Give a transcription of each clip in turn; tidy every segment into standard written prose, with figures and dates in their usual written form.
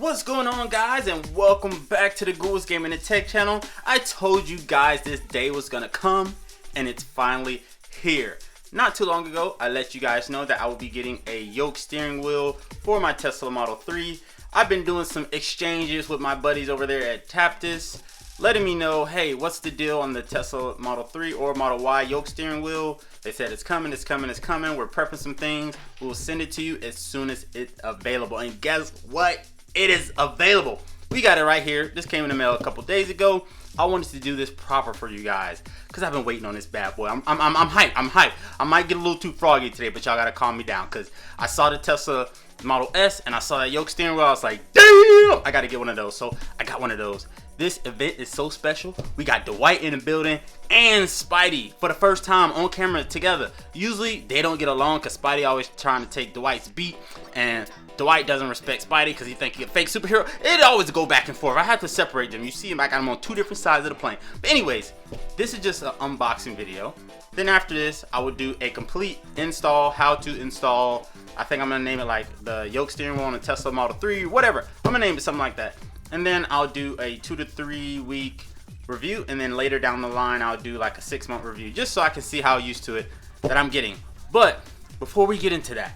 What's going on, guys, and welcome back to the Gould Gaming and Tech channel. I told you guys this day was gonna come, and it's finally here. Not too long ago, I let you guys know that I will be getting a yoke steering wheel for my Tesla Model 3. I've been doing some exchanges with my buddies over there at Taptes, letting me know, hey, what's the deal on the Tesla Model 3 or Model Y yoke steering wheel. They said it's coming, it's coming, it's coming. We're prepping some things. We'll send it to you as soon as it's available. And guess what? It is available. We got it right here. This came in the mail a couple days ago. I wanted to do this proper for you guys because I've been waiting on this bad boy. I'm hyped. I'm hyped. I might get a little too froggy today, but y'all gotta calm me down because I saw the Tesla Model S and I saw that yoke steering wheel. I was like, damn, I gotta get one of those. So I got one of those. This event is so special. We got Dwight in the building and Spidey for the first time on camera together. Usually they don't get along because Spidey always trying to take Dwight's beat, and Dwight doesn't respect Spidey because he thinks he's a fake superhero. It always go back and forth. I have to separate them. You see him, I got them on two different sides of the plane. But anyways, this is just an unboxing video. Then after this, I will do a complete install, how to install. I think I'm gonna name it like the yoke steering wheel on the Tesla Model 3, whatever. I'm gonna name it something like that. And then I'll do a 2 to 3 week review, and then later down the line I'll do like a 6-month review, just so I can see how used to it that I'm getting. But before we get into that,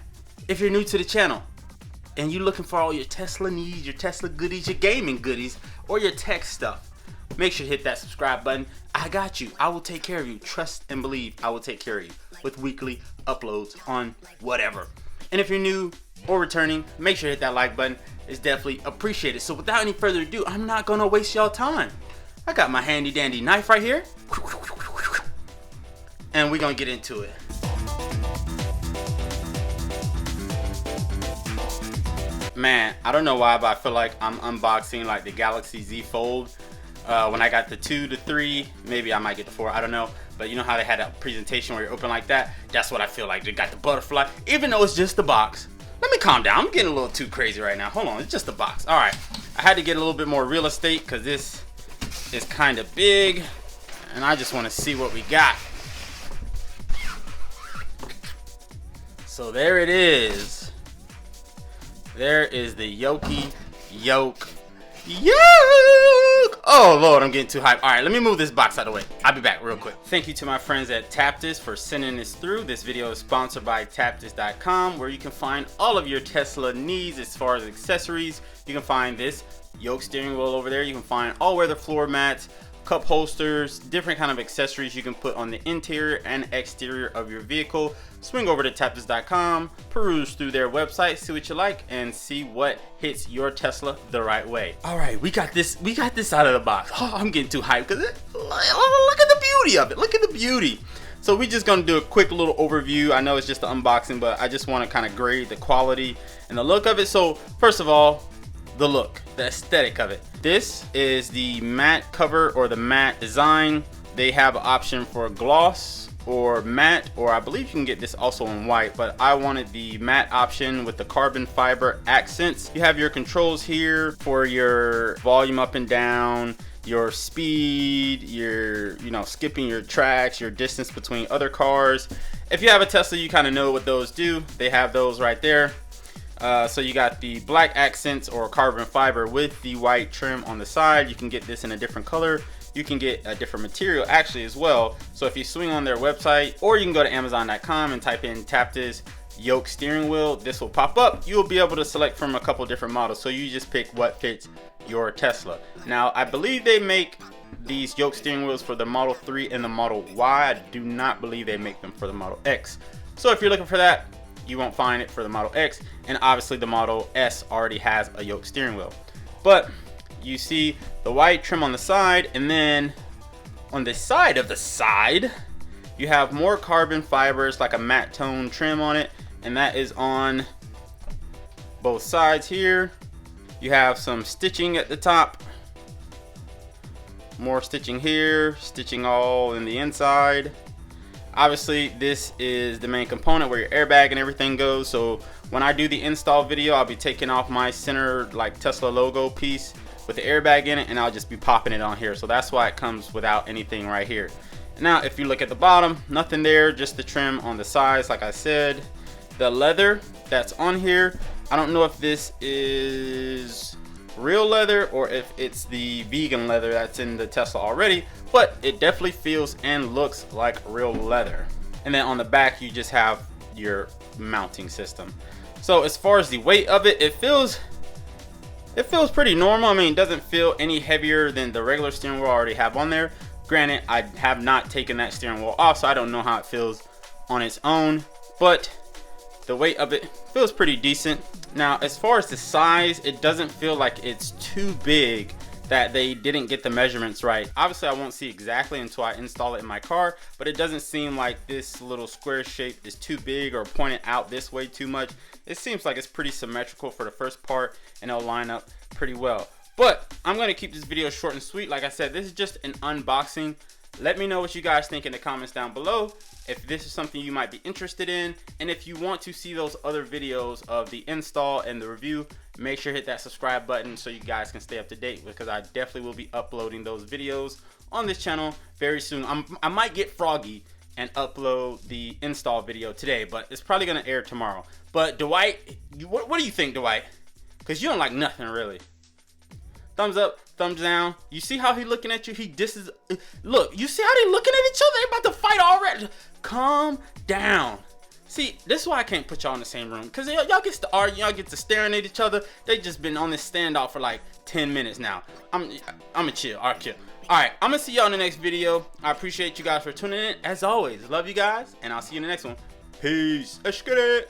if you're new to the channel and you're looking for all your Tesla needs, your Tesla goodies, your gaming goodies, or your tech stuff, make sure to hit that subscribe button. I got you. I will take care of you. Trust and believe I will take care of you with weekly uploads on whatever. And if you're new or returning, make sure to hit that like button. It's definitely appreciated. So without any further ado, I'm not gonna waste y'all time. I got my handy dandy knife right here, and we're gonna get into it. Man, I don't know why, but I feel like I'm unboxing like the Galaxy Z Fold. When I got the 2 to 3, maybe I might get the 4, I don't know. But you know how they had that presentation where you're open like that? That's what I feel like. They got the butterfly, even though it's just a box. Let me calm down. I'm getting a little too crazy right now. Hold on, it's just a box. All right, I had to get a little bit more real estate because this is kind of big, and I just want to see what we got. So there it is. There is the yoke. Oh Lord, I'm getting too hyped. All right, let me move this box out of the way. I'll be back real quick. Thank you to my friends at Taptes for sending this through. This video is sponsored by Taptes.com, where you can find all of your Tesla needs as far as accessories. You can find this yoke steering wheel over there. You can find all weather floor mats, cup holsters, different kind of accessories you can put on the interior and exterior of your vehicle. Swing over to Taptes.com, peruse through their website, see what you like, and see what hits your Tesla the right way. All right, we got this out of the box. Oh, I'm getting too hyped because look at the beauty of it. Look at the beauty. So we're just gonna do a quick little overview. I know it's just an unboxing, but I just want to kind of grade the quality and the look of it. So first of all, the look, the aesthetic of it. This is the matte cover or the matte design. They have an option for gloss or matte, or I believe you can get this also in white, but I wanted the matte option with the carbon fiber accents. You have your controls here for your volume up and down, your speed, your skipping your tracks, your distance between other cars. If you have a Tesla, you kind of know what those do. They have those right there. So you got the black accents or carbon fiber with the white trim on the side. You can get this in a different color. You can get a different material actually as well. So if you swing on their website, or you can go to Amazon.com and type in Taptes yoke steering wheel, this will pop up. You'll be able to select from a couple different models. So you just pick what fits your Tesla. Now, I believe they make these yoke steering wheels for the Model 3 and the Model Y. I do not believe they make them for the Model X. So if you're looking for that, you won't find it for the Model X, and obviously the Model S already has a yoke steering wheel. But you see the white trim on the side, and then on the side of the side you have more carbon fibers, like a matte tone trim on it, and that is on both sides here. You have some stitching at the top, more stitching here, stitching all in the inside. Obviously this is the main component where your airbag and everything goes. So when I do the install video, I'll be taking off my center like Tesla logo piece with the airbag in it, and I'll just be popping it on here. So that's why it comes without anything right here. Now if you look at the bottom, nothing there, just the trim on the sides. Like I said, the leather that's on here, I don't know if this is real leather or if it's the vegan leather that's in the Tesla already, but it definitely feels and looks like real leather. And then on the back you just have your mounting system. So as far as the weight of it, it feels pretty normal. I mean, it doesn't feel any heavier than the regular steering wheel I already have on there. Granted, I have not taken that steering wheel off, so I don't know how it feels on its own, but the weight of it feels pretty decent. Now, as far as the size, it doesn't feel like it's too big that they didn't get the measurements right. Obviously, I won't see exactly until I install it in my car, but it doesn't seem like this little square shape is too big or pointed out this way too much. It seems like it's pretty symmetrical for the first part, and it'll line up pretty well. But I'm going to keep this video short and sweet. Like I said, this is just an unboxing. Let me know what you guys think in the comments down below, if this is something you might be interested in, and if you want to see those other videos of the install and the review, make sure to hit that subscribe button so you guys can stay up to date, because I definitely will be uploading those videos on this channel very soon. I might get froggy and upload the install video today, but it's probably going to air tomorrow. But Dwight, what do you think, Dwight? Because you don't like nothing really. Thumbs up, thumbs down. You see how he looking at you? He disses. Look, you see how they looking at each other? They about to fight already. Calm down. See, this is why I can't put y'all in the same room. Because y'all get to argue, y'all get to staring at each other. They just been on this standoff for like 10 minutes now. I'm a chill. All right, chill. All right, I'm going to see y'all in the next video. I appreciate you guys for tuning in. As always, love you guys. And I'll see you in the next one. Peace. Let's get it.